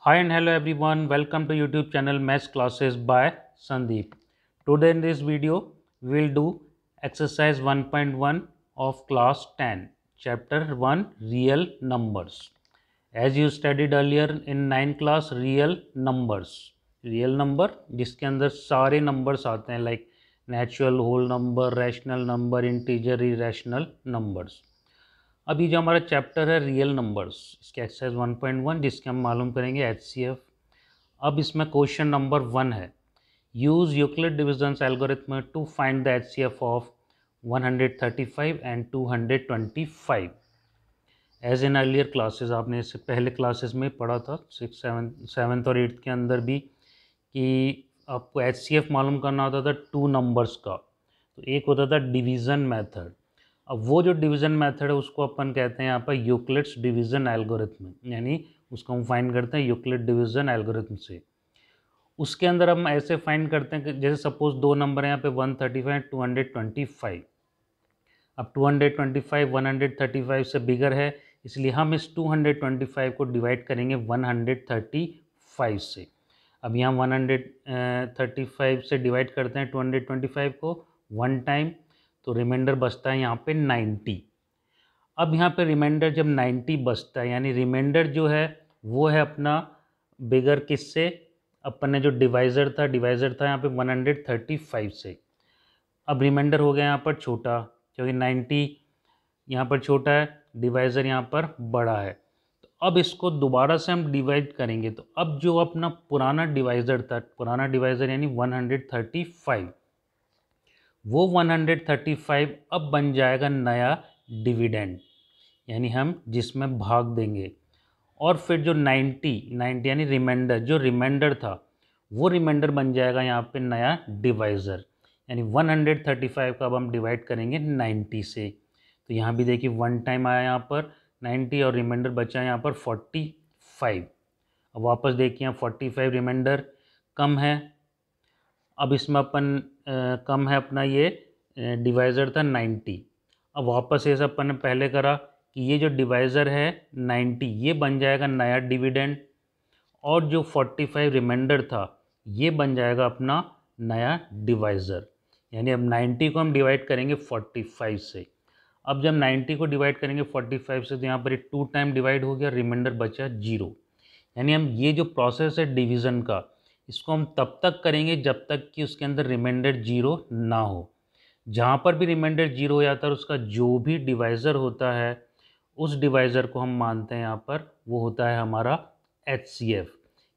Hi and hello everyone, welcome to YouTube channel Maths Classes by Sandeep. Today in this video, we will do exercise 1.1 of class 10, chapter 1 real numbers. As you studied earlier in 9th class, real number जिसके अंदर सारे numbers आते हैं like natural, whole number, rational number, integer, irrational numbers. अभी जो हमारा chapter है real numbers, इसके एक्सरसाइज 1.1 जिसके हम मालूम करेंगे एचसीएफ। अब इसमें क्वेश्चन नंबर 1 है, use Euclid divisions algorithm to find the HCF of 135 and 225। As in earlier classes, आपने इससे पहले क्लासेस में पढ़ा था 6, 7 और 8 के अंदर भी कि आपको एचसीएफ मालूम करना होता था टू नंबर्स का। तो एक होता था डिवीज़न मेथड। अब वो जो डिवीज़न मेथड है उसको अपन कहते हैं यहाँ पर यूक्लिड्स डिवीज़न एल्गोरिथम, यानी उसको हम फाइंड करते हैं यूक्लिड डिवीज़न एल्गोरिथम से। उसके अंदर हम ऐसे फाइंड करते हैं कि जैसे सपोज दो नंबर है यहाँ पे 135 225। अब 225 135 से बिगर है, इसलिए हम इस 225 को डिवाइड करेंगे 135 से। अब यहाँ 135 से डिवाइड करते हैं 225 को 1 टाइम, तो रिमाइंडर बचता है यहाँ पे 90। अब यहाँ पे रिमाइंडर जब 90 बचता है, यानी रिमाइंडर जो है वो है अपना बिगर किससे, अपन ने जो डिवाइज़र था यहाँ पे 135 से। अब रिमाइंडर हो गया यहाँ पर छोटा, क्योंकि 90 यहाँ पर छोटा है, डिवाइज़र यहाँ पर बड़ा है। तो अब इसको दोबारा से हम डिवाइड करेंगे, तो अब जो अपना पुराना डिवाइज़र था, पुराना डिवाइज़र यानी 135, वो 135 अब बन जाएगा नया डिविडेंड, यानी हम जिसमें भाग देंगे। और फिर जो 90 यानी रिमाइंडर, जो रिमाइंडर था वो रिमाइंडर बन जाएगा यहाँ पे नया डिवाइज़र, यानी 135 का अब हम डिवाइड करेंगे 90 से। तो यहाँ भी देखिए 1 टाइम आया यहाँ पर 90 और रिमाइंडर बचा यहाँ पर 45। अब वापस देखिए यहाँ 45 रिमाइंडर कम है। अब इसमें अपन कम है अपना ये डिवाइज़र था 90। अब वापस ये सब अपन ने पहले करा कि ये जो डिवाइज़र है 90 ये बन जाएगा नया डिविडेंड, और जो 45 रिमाइंडर था ये बन जाएगा अपना नया डिवाइज़र। यानी अब 90 को हम डिवाइड करेंगे 45 से। अब जब 90 को डिवाइड करेंगे 45 से तो यहाँ पर 2 टाइम डिवाइड हो गया, रिमाइंडर बचा 0। यानी हम ये जो प्रोसेस है डिवीज़न का, इसको हम तब तक करेंगे जब तक कि उसके अंदर रिमाइंडर 0 ना हो। जहाँ पर भी रिमाइंडर 0 हो जाता है उसका जो भी डिवाइज़र होता है उस डिवाइज़र को हम मानते हैं यहाँ पर वो होता है हमारा एचसीएफ,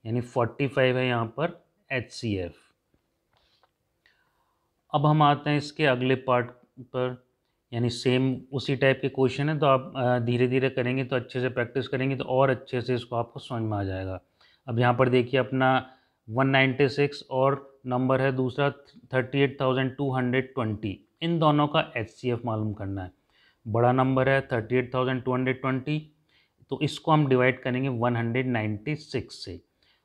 यानी 45 है यहाँ पर एचसीएफ। अब हम आते हैं इसके अगले पार्ट पर, यानी सेम उसी टाइप के क्वेश्चन है, तो आप धीरे धीरे करेंगे तो अच्छे से प्रैक्टिस करेंगे तो और अच्छे से इसको आपको समझ में आ जाएगा। अब यहाँ पर देखिए अपना 196 और नंबर है दूसरा 38,220, इन दोनों का एचसीएफ मालूम करना है। बड़ा नंबर है 38,220, तो इसको हम डिवाइड करेंगे 196 से।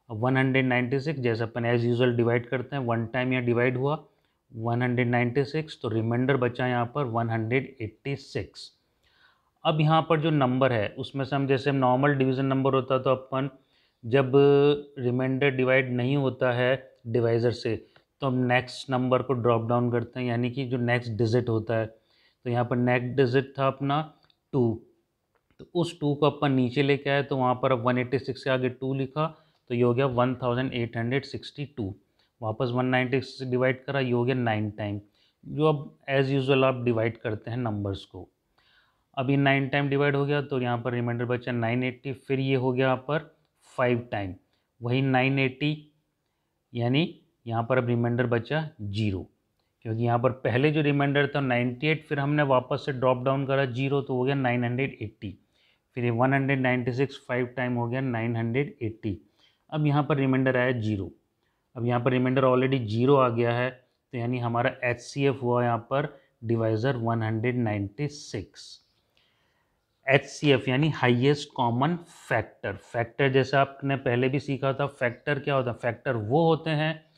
अब 196 जैसे अपन एज यूजुअल डिवाइड करते हैं, 1 टाइम यहाँ डिवाइड हुआ 196, तो रिमाइंडर बचा यहाँ पर 186। अब यहाँ पर जो नंबर है उसमें से हम जैसे नॉर्मल डिवीज़न नंबर होता तो अपन जब रिमाइंडर डिवाइड नहीं होता है डिवाइज़र से तो हम नेक्स्ट नंबर को ड्रॉप डाउन करते हैं, यानी कि जो नेक्स्ट डिजिट होता है। तो यहाँ पर नेक्स्ट डिजिट था अपना 2, तो उस 2 को अपन नीचे लेके आए तो वहाँ पर अब 186 से आगे 2 लिखा तो ये हो गया 1862। वापस 196 से डिवाइड करा, ये हो गया 9 टाइम, जो अब एज़ यूजुअल आप डिवाइड करते हैं नंबर्स को। अब ये 9 टाइम डिवाइड हो गया तो यहाँ पर रिमाइंडर बचा 980, फिर ये हो गया यहाँ पर 5 टाइम वही 980, यानी यहाँ पर अब रिमाइंडर बचा 0, क्योंकि यहाँ पर पहले जो रिमाइंडर था 98, फिर हमने वापस से ड्रॉप डाउन करा 0 तो हो गया 980, फिर ये 196 5 टाइम हो गया 980। अब यहाँ पर रिमाइंडर आया 0। अब यहाँ पर रिमाइंडर ऑलरेडी 0 आ गया है, तो यानी हमारा एचसीएफ हुआ यहाँ पर डिवाइज़र 196। एचसीएफ यानी हाईएस्ट कॉमन फैक्टर। फैक्टर जैसा आपने पहले भी सीखा था, फैक्टर क्या होता है, फैक्टर वो होते हैं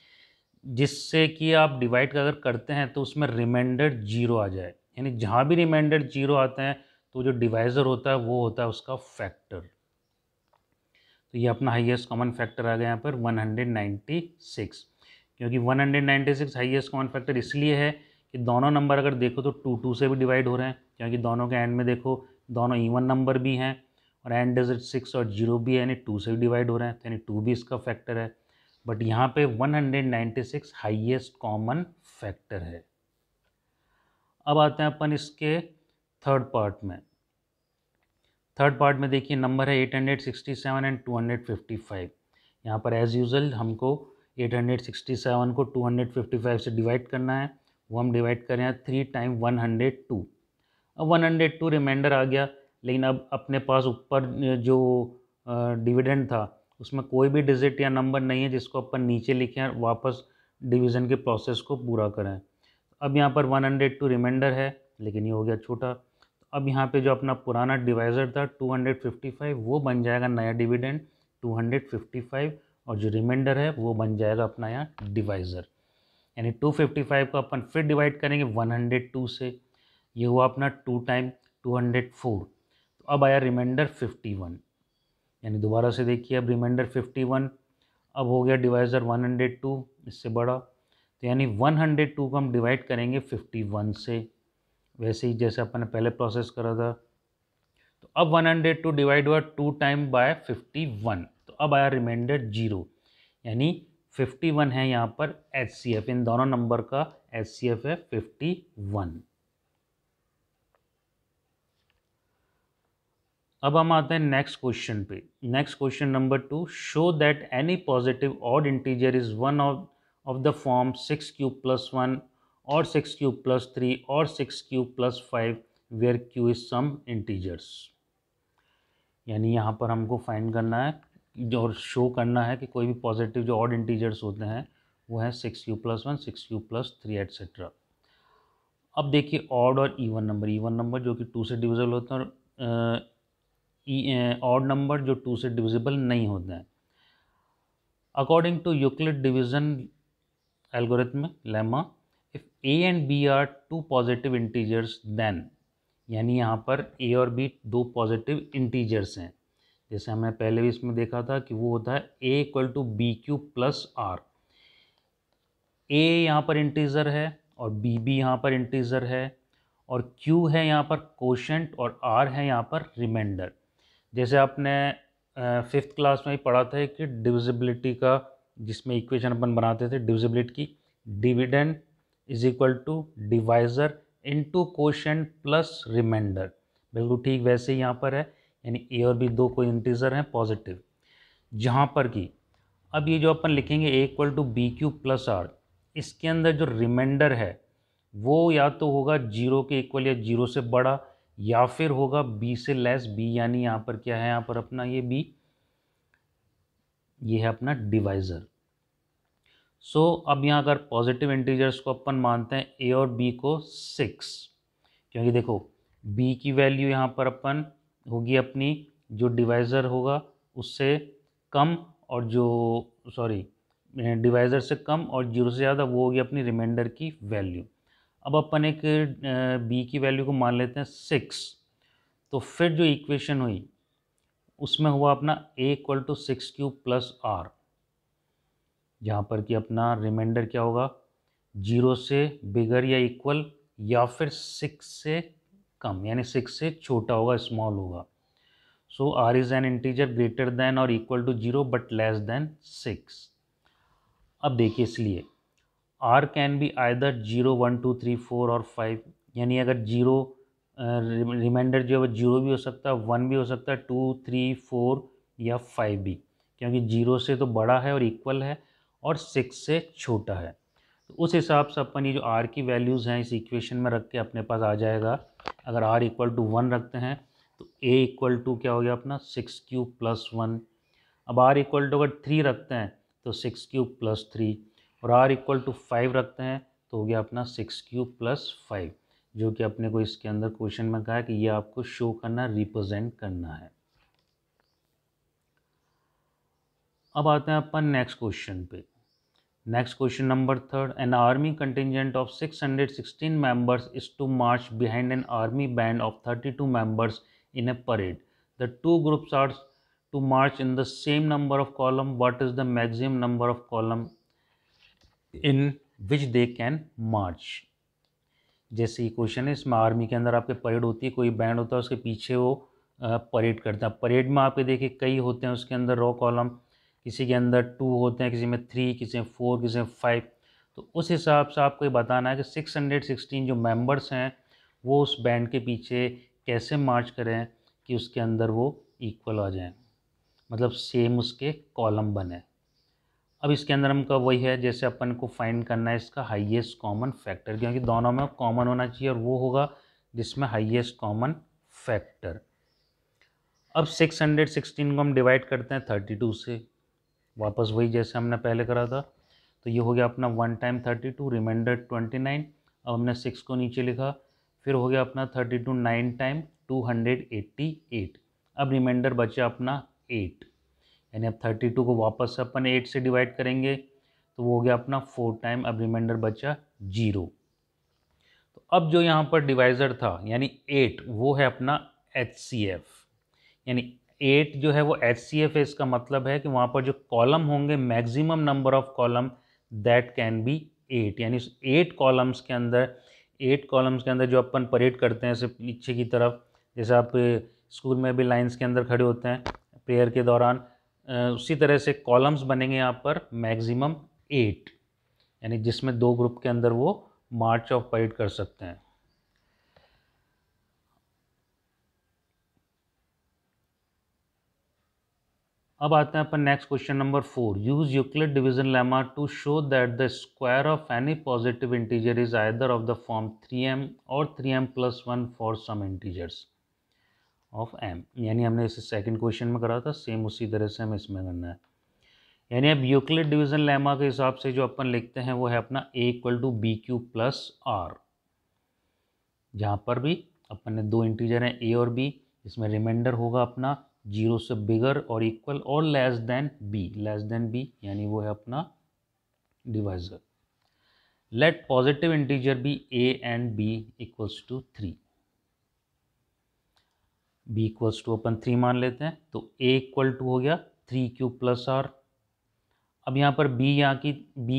जिससे कि आप डिवाइड अगर करते हैं तो उसमें रिमाइंडर 0 आ जाए, यानी जहाँ भी रिमाइंडर 0 आते हैं तो जो डिवाइज़र होता है वो होता है उसका फैक्टर। तो ये अपना हाईएस्ट कॉमन फैक्टर आ गया यहाँ पर 196, क्योंकि 196 हाईएस्ट कॉमन फैक्टर इसलिए है कि दोनों नंबर अगर देखो तो 2 से भी डिवाइड हो रहे हैं, क्योंकि दोनों के एंड में देखो दोनों इवन नंबर भी हैं और एंड डिजिट 6 और 0 भी है, यानी 2 से भी डिवाइड हो रहे हैं, यानी 2 भी इसका फैक्टर है। बट यहाँ पे 196 हाईएस्ट कॉमन फैक्टर है। अब आते हैं अपन इसके थर्ड पार्ट में। थर्ड पार्ट में देखिए नंबर है 867 एंड 255। यहाँ पर एज यूजल हमको 867 को 255 से डिवाइड करना है। वो हम डिवाइड करें 3 टाइम 102। अब 102 रिमाइंडर आ गया, लेकिन अब अपने पास ऊपर जो डिविडेंड था उसमें कोई भी डिजिट या नंबर नहीं है जिसको अपन नीचे लिखें और वापस डिवीज़न के प्रोसेस को पूरा करें। अब यहाँ पर 102 रिमाइंडर है, लेकिन ये हो गया छोटा। अब यहाँ पे जो अपना पुराना डिवाइज़र था 255 वो बन जाएगा नया डिविडेंड 255, और जो रिमाइंडर है वो बन जाएगा अपना यहाँ डिवाइज़र। यानी 255 को अपन फिर डिवाइड करेंगे 102 से, ये हुआ अपना 2 टाइम 204। तो अब आया रिमाइंडर 51, यानी दोबारा से देखिए अब रिमाइंडर 51 अब हो गया डिवाइज़र 102 इससे बड़ा, तो यानी 102 को हम डिवाइड करेंगे 51 से, वैसे ही जैसे अपन ने पहले प्रोसेस करा था। तो अब 102 डिवाइड हुआ 2 टाइम बाय 51, तो अब आया रिमाइंडर 0, यानी 51 है यहाँ पर HCF, इन दोनों नंबर का HCF है 51। अब हम आते हैं नेक्स्ट क्वेश्चन पे। Next question number 2, show that any positive odd integer is one of the form 6 cube plus 1 और 6 क्यूब प्लस 3 और 6 cube plus 5 where q is some integers. यानी यहाँ पर हमको फाइंड करना है जो और शो करना है कि कोई भी पॉजिटिव जो ऑड इंटीजर्स होते हैं वो है 6 cube plus 1, 6 cube plus 3 etcetera. अब देखिए ऑड और इवन नंबर जो कि 2 से डिविजिबल होते हैं और ऑड नंबर जो 2 से डिविजिबल नहीं होते हैं। According to Euclid division algorithm lemma, if a and b are 2 positive integers then, यानी यहाँ पर ए और बी 2 पॉजिटिव इंटीजर्स हैं, जैसे हमने पहले भी इसमें देखा था कि वो होता है A equal to B cube plus R. A यहाँ पर इंटीजर है और बी भी यहाँ पर इंटीजर है, और क्यू है यहाँ पर कोशेंट और आर है यहाँ पर रिमाइंडर। जैसे आपने 5th क्लास में ही पढ़ा था कि डिविजिबिलिटी का, जिसमें इक्वेशन अपन बनाते थे डिविजिबिलिटी की, dividend is equal to divisor into quotient plus remainder, बिल्कुल ठीक वैसे ही यहाँ पर है, यानी ए और बी 2 कोई इंटीजर हैं पॉजिटिव, जहाँ पर कि अब ये जो अपन लिखेंगे A equal to B cube plus R, इसके अंदर जो रिमाइंडर है वो या तो होगा 0 के इक्वल या 0 से बड़ा, या फिर होगा b से लेस b, यानी यहाँ पर क्या है, यहाँ पर अपना ये b, ये है अपना डिवाइज़र। सो अब यहाँ अगर पॉजिटिव इंटीजर्स को अपन मानते हैं a और b को 6, क्योंकि देखो b की वैल्यू यहाँ पर अपन होगी अपनी जो डिवाइज़र होगा उससे कम, और जो डिवाइज़र से कम और 0 से ज़्यादा वो होगी अपनी रिमाइंडर की वैल्यू। अब अपन एक b की वैल्यू को मान लेते हैं 6, तो फिर जो इक्वेशन हुई उसमें हुआ अपना a equal to 6 cube plus r, जहाँ पर कि अपना रिमाइंडर क्या होगा 0 से बिगर या इक्वल या फिर 6 से कम, यानी 6 से छोटा होगा, स्मॉल होगा। So r is an integer greater than or equal to 0 but less than 6। अब देखिए इसलिए r कैन बी आइदर 0, 1, 2, 3, 4 और 5, यानी अगर 0 रिमाइंडर जो है 0 भी हो सकता है, 1 भी हो सकता है, 2, 3, 4 या 5 भी, क्योंकि 0 से तो बड़ा है और इक्वल है और 6 से छोटा है। तो उस हिसाब से अपन ये जो r की वैल्यूज़ हैं इस इक्वेशन में रख के अपने पास आ जाएगा। अगर r इक्वल टू 1 रखते हैं तो a इक्वल टू क्या हो गया अपना 6 क्यूब प्लस 1। अब r इक्वल टू अगर 3 रखते हैं तो 6 क्यूब प्लस 3, और r इक्वल टू 5 रखते हैं तो हो गया अपना 6 क्यूब प्लस 5, जो कि अपने को इसके अंदर क्वेश्चन में कहा है कि ये आपको शो करना, रिप्रेजेंट करना है। अब आते हैं अपन नेक्स्ट क्वेश्चन पे। Next question number 3, an army contingent of 616 members is to march behind an army band of 32 members in a parade. The two groups are to march in the same number of column, what is the maximum number of column in which they can march? जैसे ये question है, इसमें army के अंदर आपके parade होती है, कोई बैंड होता है, उसके पीछे वो परेड करता है। परेड में आपके देखिए कई होते हैं, उसके अंदर रो कॉलम, किसी के अंदर 2 होते हैं, किसी में 3, किसी में 4, किसी में 5। तो उस हिसाब से आपको ये बताना है कि 616 जो मेंबर्स हैं वो उस बैंड के पीछे कैसे मार्च करें कि उसके अंदर वो इक्वल आ जाएं, मतलब सेम उसके कॉलम बने। अब इसके अंदर हमका वही है, जैसे अपन को फाइंड करना है इसका हाईएस्ट कॉमन फैक्टर, क्योंकि दोनों में कॉमन होना चाहिए और वो होगा जिसमें हाईएस्ट कॉमन फैक्टर। अब 616 को हम डिवाइड करते हैं 32 से, वापस वही जैसे हमने पहले करा था। तो ये हो गया अपना 1 टाइम 32, रिमाइंडर 29। अब हमने 6 को नीचे लिखा, फिर हो गया अपना 32 9 टाइम 288। अब रिमाइंडर बचा अपना 8, यानी अब 32 को वापस से अपन 8 से डिवाइड करेंगे तो वो हो गया अपना 4 टाइम, अब रिमाइंडर बचा 0। तो अब जो यहाँ पर डिवाइज़र था यानी 8, वो है अपना HCF, यानी 8 जो है वो HCF है। इसका मतलब है कि वहाँ पर जो कॉलम होंगे, maximum number of column that can be 8, यानी 8 कॉलम्स के अंदर जो अपन परेड करते हैं सिर्फ नीचे की तरफ, जैसे आप स्कूल में भी लाइंस के अंदर खड़े होते हैं प्रेयर के दौरान, उसी तरह से कॉलम्स बनेंगे यहाँ पर मैक्सिमम 8, यानी जिसमें 2 ग्रुप के अंदर वो मार्च ऑफ परेड कर सकते हैं। अब आते हैं अपन next question number 4। Use Euclid division lemma to show that the square of any positive integer is either of the form 3m or 3m+1 for some integers of m। यानी हमने इसे सेकंड क्वेश्चन में करा था, same उसी तरह से हमें इसमें करना है। यानी अब यूक्लिड डिवीजन लेमा के हिसाब से जो अपन लिखते हैं वो है अपना a = bq+r, जहाँ पर भी अपन ने 2 इंटीजर हैं a और b, इसमें रिमाइंडर होगा अपना 0 से बिगर और इक्वल और लेस देन b, यानी वो है अपना divisor. Let positive integer B a and b equals to 3, b equals to अपन 3 मान लेते हैं, तो a इक्वल टू हो गया 3q+r। अब यहाँ पर b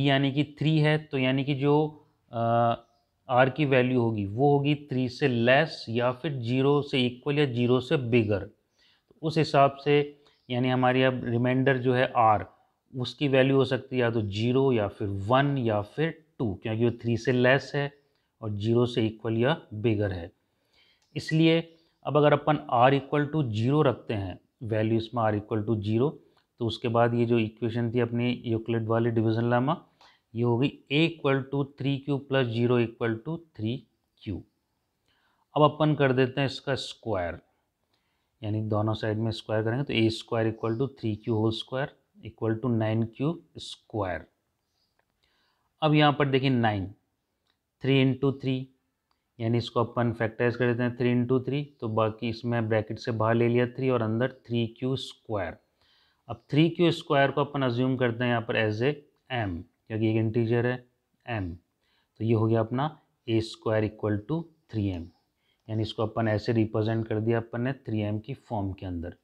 यानी कि 3 है, तो यानी कि जो r की वैल्यू होगी वो होगी 3 से लेस या फिर 0 से इक्वल या 0 से बिगर। तो उस हिसाब से यानी हमारी अब रिमाइंडर जो है r, उसकी वैल्यू हो सकती है या तो 0 या फिर 1 या फिर 2, क्योंकि वो 3 से लेस है और 0 से इक्वल या बिगर है। इसलिए अब अगर अपन r = 0 रखते हैं, वैल्यू इसमें r = 0, तो उसके बाद ये जो इक्वेशन थी अपनी यूक्लिड वाली डिवीजन लेमा, ये होगी a = 3q + 0 = 3q। अब अपन कर देते हैं इसका स्क्वायर, यानी दोनों साइड में स्क्वायर करेंगे तो a² = 3q² = 9q²। अब यहाँ पर देखिए 9, 3 × 3, यानी इसको अपन फैक्टराइज कर देते हैं 3 × 3, तो बाकी इसमें ब्रैकेट से बाहर ले लिया 3 और अंदर 3q²। अब 3q² को अपन अज्यूम करते हैं यहाँ पर एज ए m, क्योंकि एक इंटीजर है m, तो ये हो गया अपना a² = 3m, यानी इसको अपन ऐसे रिप्रेजेंट कर दिया अपन ने 3m की फॉर्म के अंदर।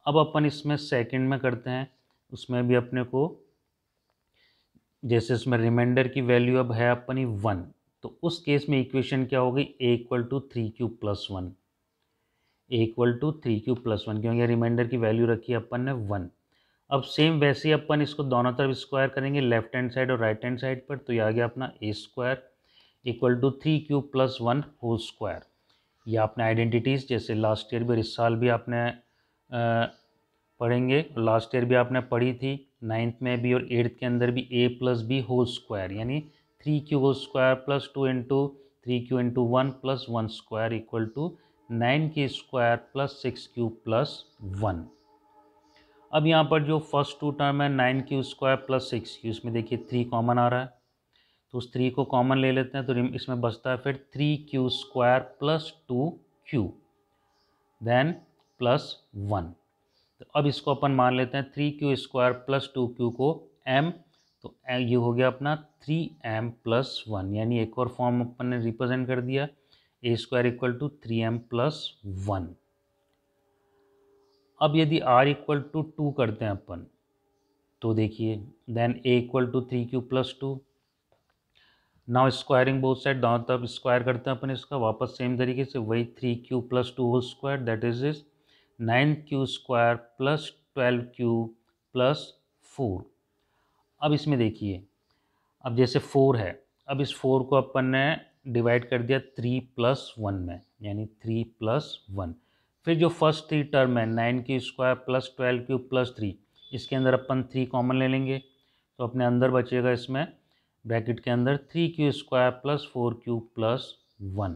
अब अपन इसमें सेकंड में करते हैं, उसमें भी अपने को जैसे इसमें रिमाइंडर की वैल्यू अब है अपनी 1, तो उस केस में इक्वेशन क्या होगी a = 3q+1, क्योंकि रिमाइंडर की वैल्यू रखी है अपन ने 1। अब सेम वैसे ही अपन इसको दोनों तरफ स्क्वायर करेंगे, लेफ्ट हैंड साइड और राइट हैंड साइड पर, तो ये आ गया अपना a² = 3q+1²। ये आपने आइडेंटिटीज़ जैसे लास्ट ईयर भी और इस साल भी आपने पढ़ेंगे, लास्ट ईयर भी आपने पढ़ी थी, 9th में भी और 8th के अंदर भी a + b² यानी 3q² + 2 × 3q × 1 + 1² = 9q² + 6q + 1। अब यहाँ पर जो फर्स्ट 2 टर्म है 9q² + 6q, इसमें देखिए 3 कॉमन आ रहा है, तो उस 3 को कॉमन ले लेते हैं, तो इसमें बचता है फिर 3q² + 2q देन +1। तो अब इसको अपन मान लेते हैं 3q² + 2q को m, तो ये हो गया अपना 3m+1, यानी एक और फॉर्म अपन ने रिप्रेजेंट कर दिया a² = 3m+1। अब यदि r इक्वल टू 2 करते हैं अपन, तो देखिए then a equal to 3q+2। Now squaring both side, दांत तरफ स्क्वायर करते हैं अपन इसका, वापस सेम तरीके से वही 3q+2 whole square, that is 9q² plus 12q plus 4। अब इसमें देखिए, अब जैसे 4 है, अब इस 4 को अपन ने डिवाइड कर दिया 3+1 में, यानी 3+1। फिर जो फर्स्ट 3 टर्म है 9q² प्लस 12q प्लस 3, इसके अंदर अपन 3 कॉमन ले लेंगे, तो अपने अंदर बचेगा इसमें ब्रैकेट के अंदर 3q² प्लस 4q प्लस 1।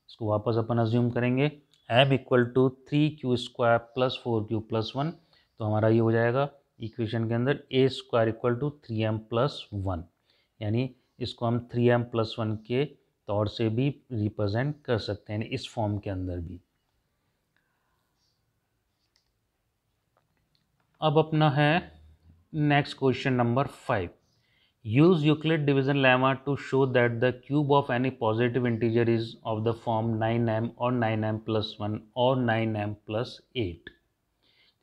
इसको वापस अपन अज्यूम करेंगे m equal to 3q² plus 4q plus 1, तो हमारा ये हो जाएगा इक्वेशन के अंदर a² equal to 3m plus 1, यानी इसको हम 3m प्लस 1 के तौर से भी रिप्रेजेंट कर सकते हैं, यानी इस फॉर्म के अंदर भी। अब अपना है next question number 5। Use Euclid division lemma to show that the cube of any positive integer is of the form 9m or 9m plus 1 or 9m plus 8।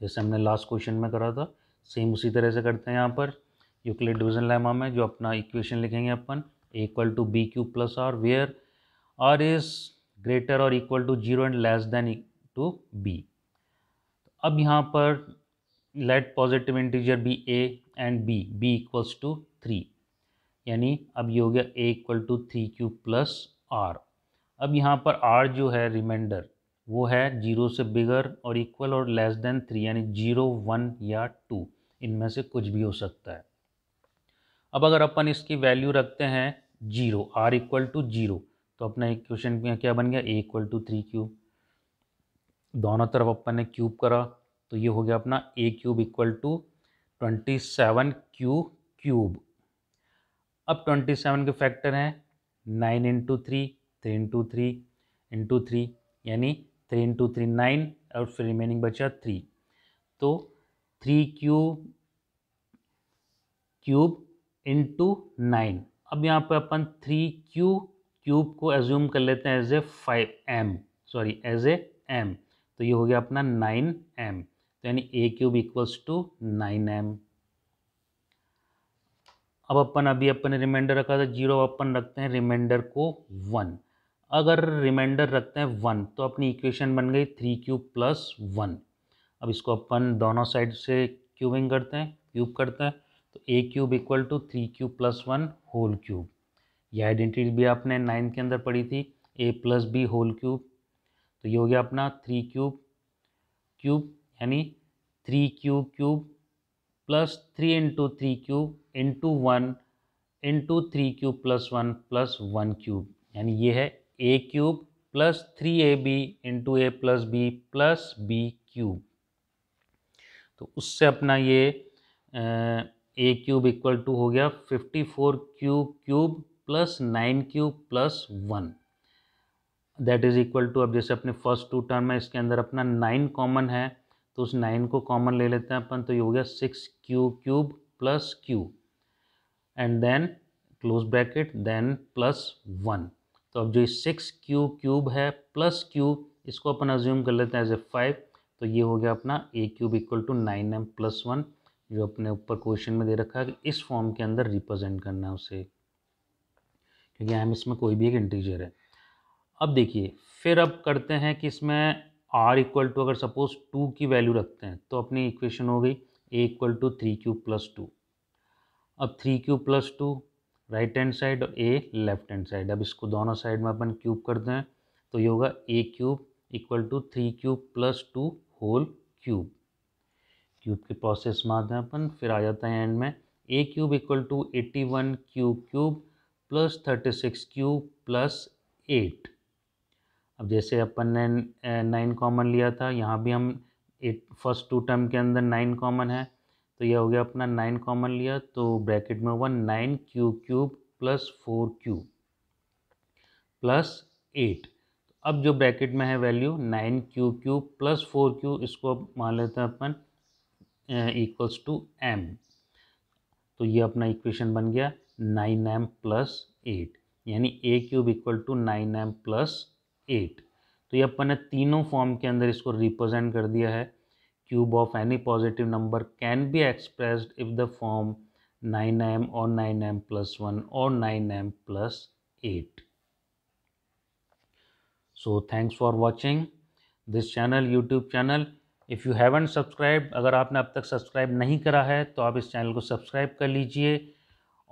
जैसे हमने लास्ट क्वेश्चन में करा था, सेम उसी तरह से करते हैं यहाँ पर। यूक्लिड डिवीजन लेमा में जो अपना इक्वेशन लिखेंगे अपन, a equal to B cube plus R, where R is greater or equal to 0 and less than two b। अब यहाँ पर let positive integer B a and b equals to 3, यानी अब ये हो गया a equal to 3q plus R. अब यहाँ पर r जो है रिमाइंडर, वो है 0 से बिगर और इक्वल और लेस देन 3, यानी 0, 1 या 2, इनमें से कुछ भी हो सकता है। अब अगर अपन इसकी वैल्यू रखते हैं 0, r इक्वल टू 0, तो अपना इक्वेशन में क्या बन गया, a इक्वल टू 3q। दोनों तरफ अपन ने क्यूब करा, तो ये हो गया अपना a cube equal to 27q cube. अब 27 के फैक्टर हैं 9 इंटू 3, 3 इंटू 3 इंटू 3, यानी 3 इंटू 3 9, और फिर रिमेनिंग बचा 3, तो 3q क्यूब इंटू 9। अब यहाँ पर अपन 3q क्यूब को एज्यूम कर लेते हैं as a 5m, sorry as a m, तो ये हो गया अपना 9m, तो यानी a cube equals to 9m। अब अपन अभी अपन ने रिमाइंडर रखा था 0, अपन रखते हैं रिमाइंडर को 1। अगर रिमाइंडर रखते हैं 1, तो अपनी इक्वेशन बन गई 3q प्लस 1। अब इसको अपन दोनों साइड से क्यूब करते हैं, तो a cube equal to 3q plus 1 whole cube. यह आइडेंटिटी भी आपने 9 के अंदर पढ़ी थी, a plus b whole cube, तो ये हो गया अपना 3q क्यूब, यानी 3q cube plus 3 into 3 cube into 1 into 3q plus 1 plus 1 cube, यानी ये है a cube plus 3ab into a plus b plus b cube. तो उससे अपना ये a क्यूब इक्वल टू हो गया 54q cube plus 9q plus 1, that is equal to, अब जैसे अपने फर्स्ट 2 टर्म है इसके अंदर अपना 9 कॉमन है, तो उस 9 को कॉमन ले लेते हैं अपन, तो ये हो गया 6q cube plus q and then close bracket then plus 1। तो अब जो 6q क्यूब है प्लस q, इसको अपन अज्यूम कर लेते हैं एज ए 5, तो ये हो गया अपना a cube equal to 9m plus 1, जो अपने ऊपर क्वेश्चन में दे रखा है कि इस फॉर्म के अंदर रिप्रेजेंट करना है उसे, क्योंकि m इसमें कोई भी एक इंटीजर है। अब देखिए, फिर अब करते हैं कि इसमें r इक्वल टू अगर सपोज 2 की वैल्यू रखते हैं, तो अपनी इक्वेशन हो गई a equal to 3q plus 2। अब 3q plus 2 right hand side और a लेफ्ट हैंड साइड, अब इसको दोनों साइड में अपन क्यूब करते हैं, तो ये होगा a cube equal to 3q plus 2 whole cube. Cube के प्रोसेस में आते हैं अपन, फिर आ जाता है एंड में a cube equal to 81q क्यूब प्लस 36q प्लस 8। अब जैसे अपन ने 9 कॉमन लिया था, यहाँ भी हम फर्स्ट 2 टर्म के अंदर 9 कॉमन है, तो यह हो गया अपना 9 कॉमन लिया, तो ब्रैकेट में हुआ 9q cube plus 4q plus 8। अब जो ब्रैकेट में है value 9q cube plus 4q, इसको मान लेते हैं अपन इक्वल्स टू m, तो ये अपना इक्वेशन बन गया 9m प्लस 8, यानी a cube equal to 9m plus 8। तो ये अपन ने तीनों फॉर्म के अंदर इसको रिप्रेजेंट कर दिया है, cube of any positive number can be expressed if the form 9m or 9m plus 1 or 9m plus 8. So thanks for watching this channel, YouTube channel. If you haven't subscribed, अगर आपने अब तक subscribe नहीं करा है तो आप इस चैनल को सब्सक्राइब कर लीजिए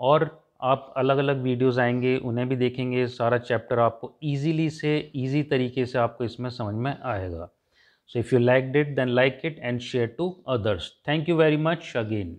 और आप अलग अलग वीडियोस आएंगे उन्हें भी देखेंगे। सारा चैप्टर आपको ईजी तरीके से आपको इसमें समझ में आएगा। So if you liked it, then like it and share to others. Thank you very much again.